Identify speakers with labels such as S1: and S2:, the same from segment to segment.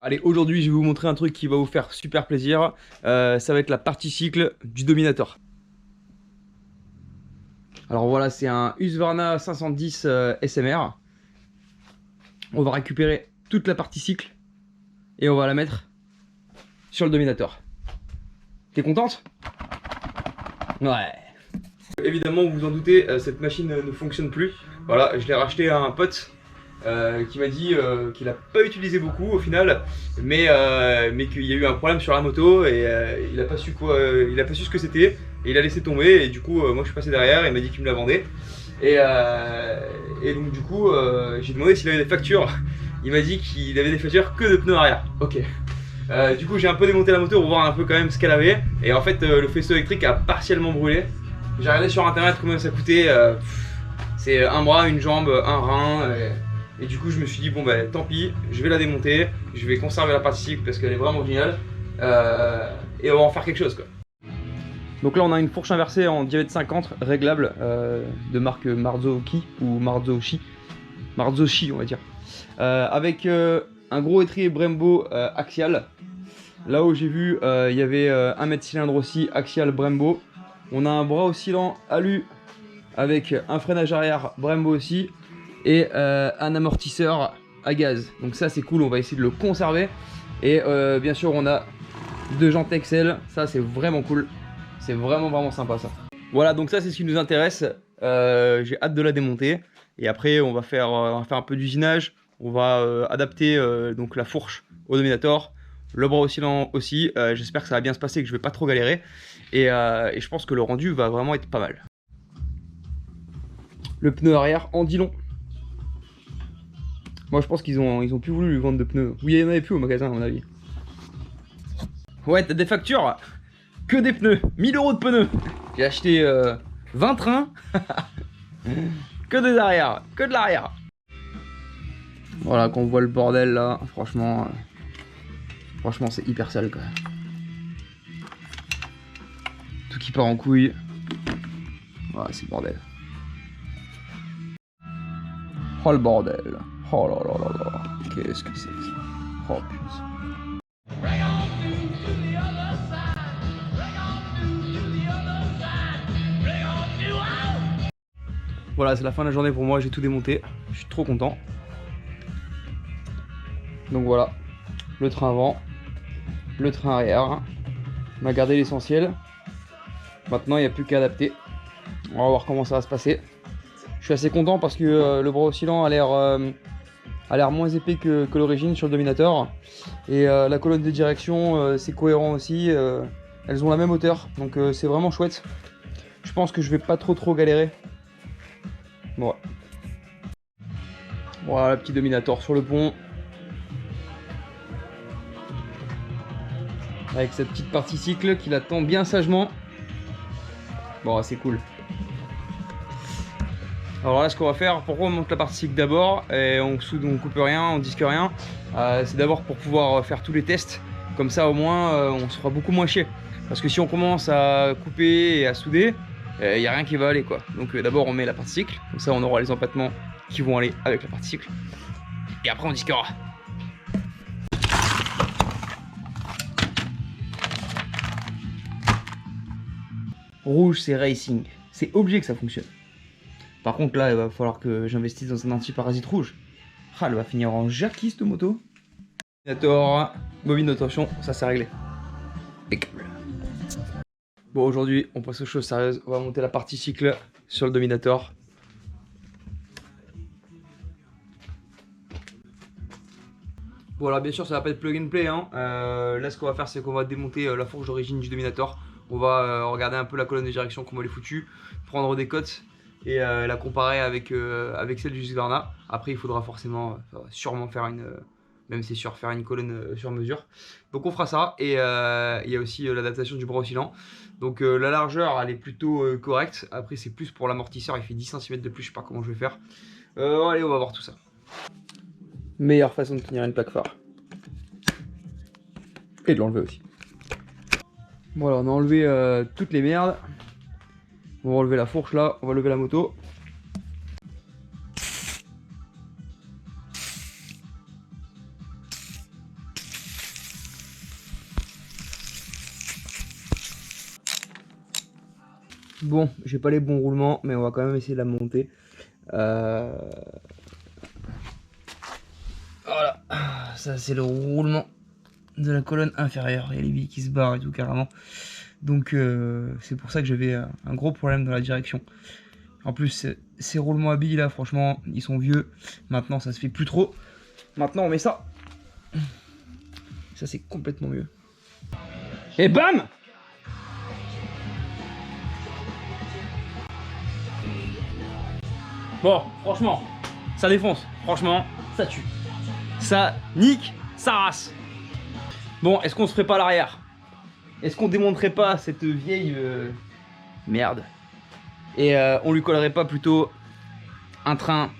S1: Allez, aujourd'hui, je vais vous montrer un truc qui va vous faire super plaisir. Ça va être la partie cycle du Dominator. Alors voilà, c'est un Husqvarna 510 SMR. On va récupérer toute la partie cycle et on va la mettre sur le Dominator. T'es contente? Ouais. Évidemment, vous vous en doutez, cette machine ne fonctionne plus. Voilà, je l'ai racheté à un pote qui m'a dit qu'il n'a pas utilisé beaucoup au final, mais qu'il y a eu un problème sur la moto et il n'a pas su il a pas su ce que c'était et il a laissé tomber. Et du coup, moi je suis passé derrière, il m'a dit qu'il me la vendait. Et donc du coup, j'ai demandé s'il avait des factures. Il m'a dit qu'il avait des factures que de pneus arrière. Ok. Du coup, j'ai un peu démonté la moto pour voir un peu quand même ce qu'elle avait. Et en fait, le faisceau électrique a partiellement brûlé. J'ai regardé sur internet combien ça coûtait. C'est un bras, une jambe, un rein. Et du coup, je me suis dit, bon, bah tant pis, je vais la démonter. Je vais conserver la partie cycle parce qu'elle est vraiment géniale. Et on va en faire quelque chose, quoi. Donc là, on a une fourche inversée en diamètre 50, réglable, de marque Marzocchi ou Marzocchi. Marzocchi, on va dire. Avec un gros étrier Brembo axial. Là où j'ai vu, il y avait un mètre cylindre aussi, axial Brembo. On a un bras oscillant alu avec un freinage arrière Brembo aussi. Et un amortisseur à gaz. Donc ça c'est cool, on va essayer de le conserver. Et bien sûr on a deux jantes Excel, ça c'est vraiment cool. C'est vraiment sympa ça. Voilà, donc ça c'est ce qui nous intéresse. J'ai hâte de la démonter. Et après on va faire un peu d'usinage. On va adapter donc la fourche au Dominator. Le bras oscillant aussi. J'espère que ça va bien se passer, que je vais pas trop galérer. Et je pense que le rendu va vraiment être pas mal. Le pneu arrière en dit long. Moi je pense qu'ils ont plus voulu lui vendre de pneus. Oui, il n'y en avait plus au magasin à mon avis. Ouais, t'as des factures? Que des pneus, 1000 € de pneus. J'ai acheté 20 trains. Que des arrières, que de l'arrière. Voilà, qu'on voit le bordel là, franchement c'est hyper sale quoi. Tout qui part en couille. Voilà, c'est le bordel. Oh le bordel. Oh là là là là. Qu'est-ce que c'est que ça? Oh putain. Voilà, c'est la fin de la journée pour moi, j'ai tout démonté. Je suis trop content. Donc voilà, le train avant, le train arrière. On a gardé l'essentiel. Maintenant, il n'y a plus qu'à adapter. On va voir comment ça va se passer. Je suis assez content parce que le bras oscillant a l'air moins épais que l'origine sur le Dominator. Et la colonne de direction, c'est cohérent aussi. Elles ont la même hauteur, donc c'est vraiment chouette. Je pense que je vais pas trop galérer. Bon. Voilà, le petit Dominator sur le pont. Avec cette petite partie cycle qui l'attend bien sagement. Bon, c'est cool. Alors là, ce qu'on va faire, pourquoi on monte la partie cycle d'abord et on soude, on coupe rien, on disque rien, c'est d'abord pour pouvoir faire tous les tests. Comme ça, au moins, on se fera beaucoup moins chier. Parce que si on commence à couper et à souder, il n'y a rien qui va aller quoi. Donc d'abord, on met la partie cycle. Comme ça, on aura les empattements qui vont aller avec la partie cycle. Et après, on disquera. Rouge, c'est racing. C'est obligé que ça fonctionne. Par contre, là, il va falloir que j'investisse dans un antiparasite rouge. Ah, elle va finir en jackie de moto. Dominator, bobine de tension, ça c'est réglé. Impeccable. Bon, aujourd'hui, on passe aux choses sérieuses. On va monter la partie cycle sur le Dominator. Bon, alors bien sûr, ça va pas être plug and play. Hein. Là, ce qu'on va faire, c'est qu'on va démonter la fourche d'origine du Dominator. On va regarder un peu la colonne de direction, comment elle est foutue, prendre des cotes et la comparer avec celle du Husqvarna. Après, il faudra forcément, sûrement faire une, même c'est sûr, faire une colonne sur mesure. Donc on fera ça. Et il y a aussi l'adaptation du bras oscillant. Donc la largeur, elle est plutôt correcte. Après, c'est plus pour l'amortisseur, il fait 10 cm de plus, je sais pas comment je vais faire. Allez, on va voir tout ça. Meilleure façon de tenir une plaque phare. Et de l'enlever aussi. Voilà, on a enlevé toutes les merdes. On va enlever la fourche là, on va lever la moto. Bon, j'ai pas les bons roulements, mais on va quand même essayer de la monter. Voilà, ça c'est le roulement de la colonne inférieure. Il y a les billes qui se barrent et tout carrément. Donc c'est pour ça que j'avais un gros problème dans la direction. En plus, ces roulements à billes là, franchement, ils sont vieux. Maintenant, ça se fait plus trop. Maintenant, on met ça. Ça, c'est complètement mieux. Et bam! Bon, franchement, ça défonce. Franchement, ça tue. Ça nique sa race. Bon, est-ce qu'on se ferait pas l'arrière? Est-ce qu'on démonterait pas cette vieille merde? Et on lui collerait pas plutôt un train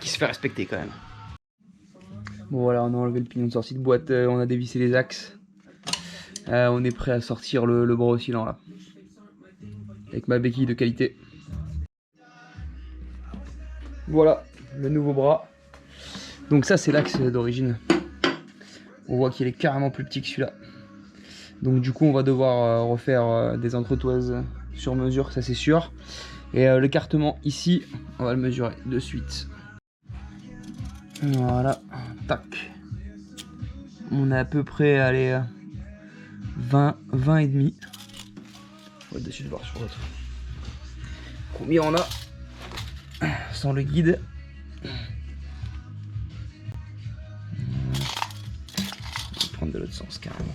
S1: qui se fait respecter quand même? Bon voilà, on a enlevé le pignon de sortie de boîte, on a dévissé les axes. On est prêt à sortir le bras oscillant là. Avec ma béquille de qualité. Voilà, le nouveau bras. Donc ça c'est l'axe d'origine. On voit qu'il est carrément plus petit que celui-là. Donc du coup on va devoir refaire des entretoises sur mesure, ça c'est sûr. Et l'écartement ici, on va le mesurer de suite. Voilà, tac. On est à peu près, allez, 20 et demi. On va essayer de voir sur l'autre. Combien on a sans le guide. On va prendre de l'autre sens carrément.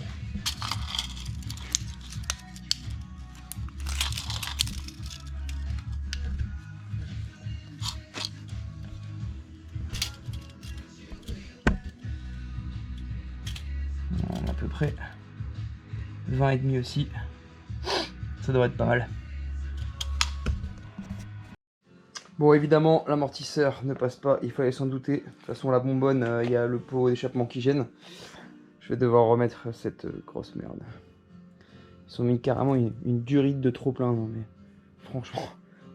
S1: On a à peu près 20 et demi aussi. Ça devrait être pas mal. Bon, évidemment, l'amortisseur ne passe pas, il fallait s'en douter. De toute façon, la bonbonne, il y a le pot d'échappement qui gêne. Je vais devoir remettre cette grosse merde. Ils ont mis carrément une durite de trop plein, non mais franchement,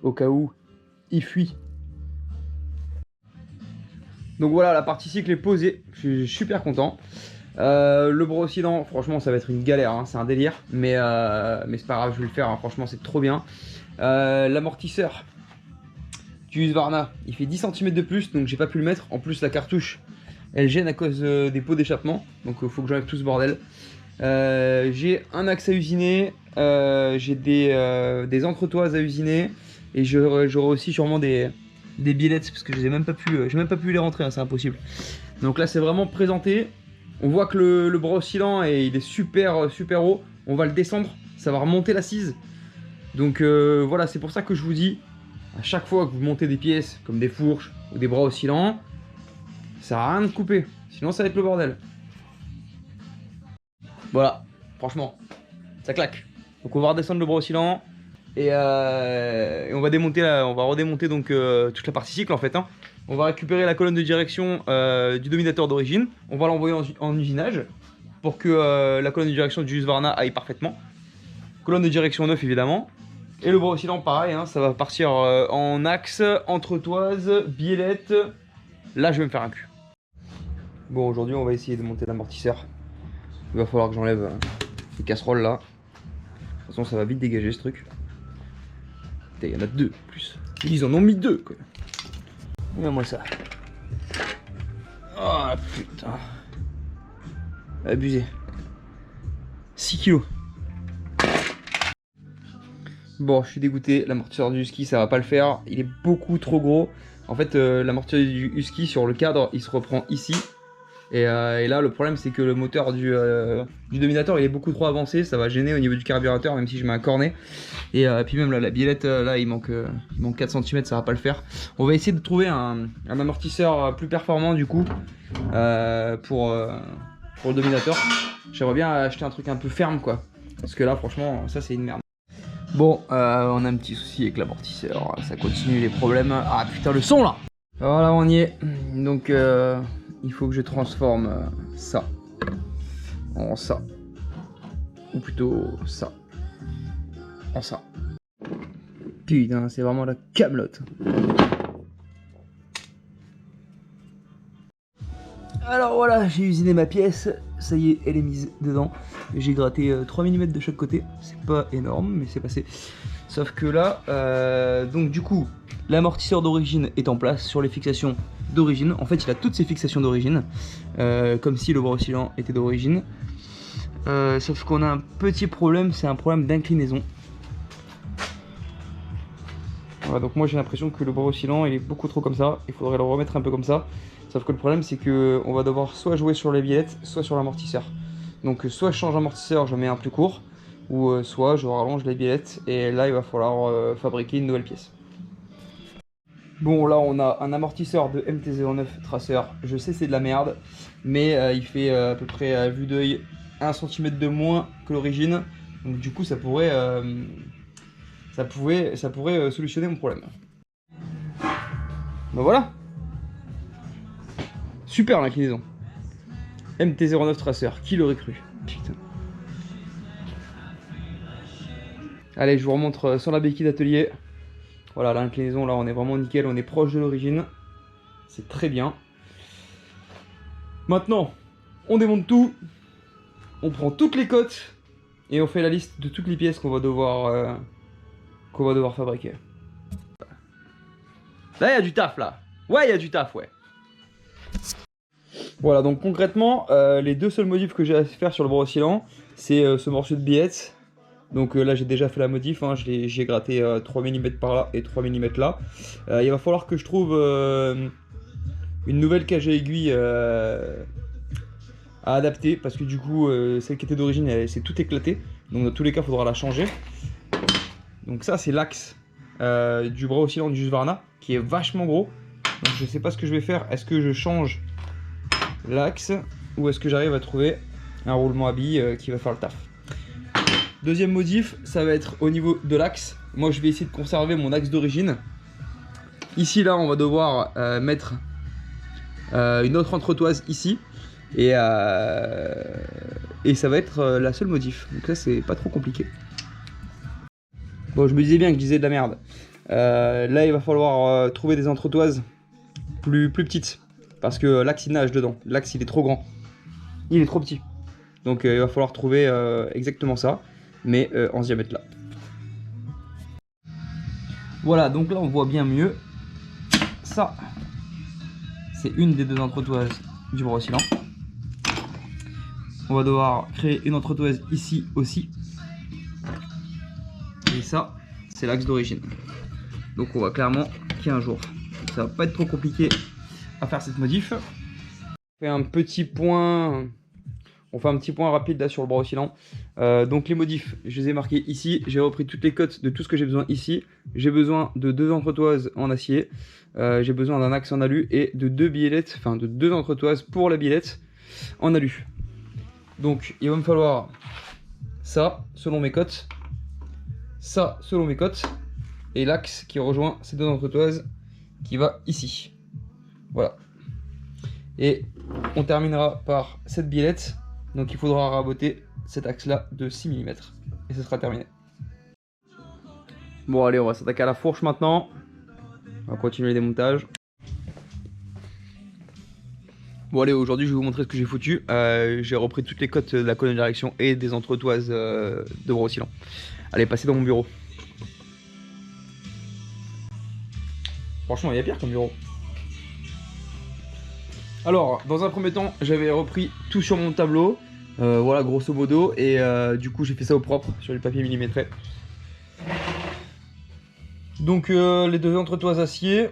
S1: au cas où, il fuit. Donc voilà, la partie cycle est posée, je suis super content. Le bras oscillant, franchement, ça va être une galère, hein, c'est un délire, mais c'est pas grave, je vais le faire, hein, franchement, c'est trop bien. L'amortisseur du Husqvarna, il fait 10 cm de plus, donc j'ai pas pu le mettre. En plus, la cartouche, elle gêne à cause des pots d'échappement, donc il faut que j'enlève tout ce bordel. J'ai un axe à usiner, j'ai des entretoises à usiner, et j'aurai aussi sûrement des billettes, parce que je n'ai même pas pu les rentrer, hein, c'est impossible. Donc là, c'est vraiment présenté. On voit que le bras oscillant, il est super haut. On va le descendre, ça va remonter l'assise. Donc voilà, c'est pour ça que je vous dis, à chaque fois que vous montez des pièces, comme des fourches ou des bras oscillants, ça sert à rien de couper, sinon ça va être le bordel. Voilà, franchement, ça claque. Donc on va redescendre le bras oscillant et on va démonter on va redémonter donc toute la partie cycle en fait, hein. On va récupérer la colonne de direction du dominateur d'origine. On va l'envoyer en usinage pour que la colonne de direction du Husqvarna aille parfaitement. Colonne de direction 9 évidemment. Et le bras oscillant pareil, hein, ça va partir en axe, entretoise, biellette. Là je vais me faire un cul. Bon, aujourd'hui on va essayer de monter l'amortisseur. Il va falloir que j'enlève les casseroles là. De toute façon ça va vite dégager ce truc. Il y en a deux en plus. Ils en ont mis deux quoi. Regarde-moi ça. Oh putain. Abusé. 6 kilos. Bon, je suis dégoûté. L'amortisseur du Husky, ça va pas le faire. Il est beaucoup trop gros. En fait, l'amortisseur du Husky sur le cadre, il se reprend ici. Et là, le problème, c'est que le moteur du dominateur, il est beaucoup trop avancé. Ça va gêner au niveau du carburateur, même si je mets un cornet. Et puis même là, la biellette, là, il manque 4 cm, ça va pas le faire. On va essayer de trouver un amortisseur plus performant, du coup, pour le dominateur. J'aimerais bien acheter un truc un peu ferme, quoi. Parce que là, franchement, ça, c'est une merde. Bon, on a un petit souci avec l'amortisseur. Ça continue les problèmes. Ah putain, le son, là! Voilà, on y est. Donc, il faut que je transforme ça en ça. Ou plutôt ça en ça. Putain, c'est vraiment la camelote. Alors voilà, j'ai usiné ma pièce, ça y est, elle est mise dedans. J'ai gratté 3 mm de chaque côté, c'est pas énorme, mais c'est passé. Sauf que là, donc du coup, l'amortisseur d'origine est en place sur les fixations d'origine. En fait, il a toutes ses fixations d'origine, comme si le bras oscillant était d'origine. Sauf qu'on a un petit problème, c'est un problème d'inclinaison. Voilà, donc moi j'ai l'impression que le bras oscillant il est beaucoup trop comme ça, il faudrait le remettre un peu comme ça. Sauf que le problème c'est que on va devoir soit jouer sur les billettes, soit sur l'amortisseur. Donc soit je change d'amortisseur, je mets un plus court, ou soit je rallonge les billettes et là il va falloir fabriquer une nouvelle pièce. Bon là on a un amortisseur de MT-09 Tracer, je sais c'est de la merde, mais il fait à peu près à vue d'œil 1 cm de moins que l'origine. Donc du coup ça pourrait solutionner mon problème. Ben voilà. Super l'inclinaison. MT-09 Tracer, qui l'aurait cru? Putain. Allez, je vous remontre sur la béquille d'atelier. Voilà, l'inclinaison, là, on est vraiment nickel, on est proche de l'origine. C'est très bien. Maintenant, on démonte tout. On prend toutes les cotes. Et on fait la liste de toutes les pièces qu'on va devoir fabriquer. Là, il y a du taf, là. Ouais, il y a du taf, ouais. Voilà, donc concrètement, les deux seuls modifs que j'ai à faire sur le bras oscillant, c'est ce morceau de billette. Donc là, j'ai déjà fait la modif, hein, j'ai gratté 3 mm par là et 3 mm là. Il va falloir que je trouve une nouvelle cage à aiguille à adapter, parce que du coup, celle qui était d'origine, elle s'est tout éclatée. Donc dans tous les cas, il faudra la changer. Donc ça, c'est l'axe du bras oscillant du Husqvarna, qui est vachement gros. Donc je sais pas ce que je vais faire. Est-ce que je change l'axe ou est-ce que j'arrive à trouver un roulement à billes qui va faire le taf? Deuxième modif, ça va être au niveau de l'axe. Moi je vais essayer de conserver mon axe d'origine. Ici là on va devoir mettre une autre entretoise ici et ça va être la seule modif. Donc là c'est pas trop compliqué. Bon, je me disais bien que je disais de la merde. Là il va falloir trouver des entretoises plus petites, parce que l'axe il nage dedans. L'axe il est trop grand, il est trop petit, donc il va falloir trouver exactement ça, mais en ce diamètre là. Voilà, donc là on voit bien mieux. Ça c'est une des deux entretoises du bras oscillant. On va devoir créer une entretoise ici aussi, et ça c'est l'axe d'origine. Donc on va clairement 15 jours. Ça va pas être trop compliqué à faire cette modif. On fait un petit point rapide là sur le bras oscillant. Donc les modifs, je les ai marqués ici. J'ai repris toutes les cotes de tout ce que j'ai besoin ici. J'ai besoin de 2 entretoises en acier. J'ai besoin d'un axe en alu et de 2 billettes, enfin de 2 entretoises pour la billette en alu. Donc il va me falloir ça selon mes cotes, ça selon mes cotes, et l'axe qui rejoint ces 2 entretoises qui va ici. Voilà. Et on terminera par cette billette. Donc il faudra raboter cet axe là de 6 mm. Et ce sera terminé. Bon allez, on va s'attaquer à la fourche maintenant. On va continuer les démontages. Bon allez, aujourd'hui je vais vous montrer ce que j'ai foutu. J'ai repris toutes les cotes de la colonne de direction et des entretoises de bras oscillants. Allez, passez dans mon bureau. Franchement, il y a pire comme bureau. Alors, dans un premier temps, j'avais repris tout sur mon tableau. Voilà, grosso modo. Et du coup, j'ai fait ça au propre sur le papier millimétré. Donc, les 2 entretoises acier,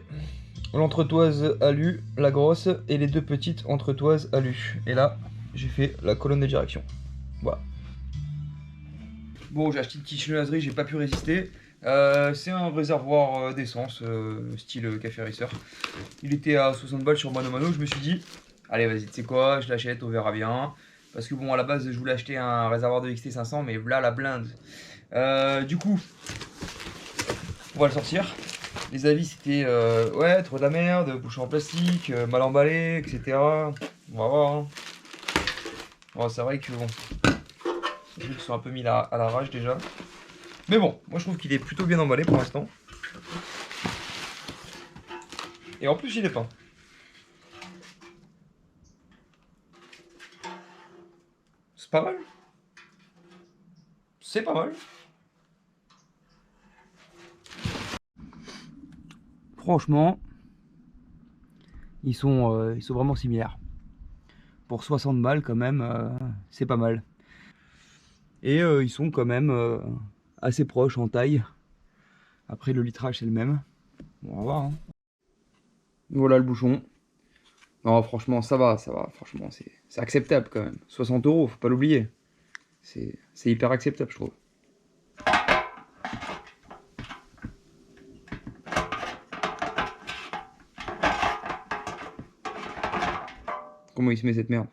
S1: l'entretoise alu, la grosse, et les 2 petites entretoises alu. Et là, j'ai fait la colonne de direction. Voilà. Bon, j'ai acheté une petite chinoiserie, j'ai pas pu résister. C'est un réservoir d'essence style café racer. Il était à 60 balles sur Mano Mano. Je me suis dit, allez vas-y, tu sais quoi, je l'achète, on verra bien. Parce que bon, à la base je voulais acheter un réservoir de XT500, mais là la blinde. Du coup, on va le sortir. Les avis c'était ouais, trop de la merde, bouchon en plastique, mal emballé, etc. On va voir. Hein. Bon, c'est vrai que bon, les trucs sont un peu mis à la rage déjà. Mais bon, moi je trouve qu'il est plutôt bien emballé pour l'instant. Et en plus il est peint. C'est pas mal. C'est pas mal. Franchement, ils sont vraiment similaires. Pour 60 balles quand même, c'est pas mal. Et ils sont quand même assez proches en taille. Après le litrage c'est le même. Bon, on va voir. Hein. Voilà le bouchon. Non franchement ça va. Franchement c'est acceptable quand même. 60 €, faut pas l'oublier. C'est hyper acceptable je trouve. Comment il se met cette merde?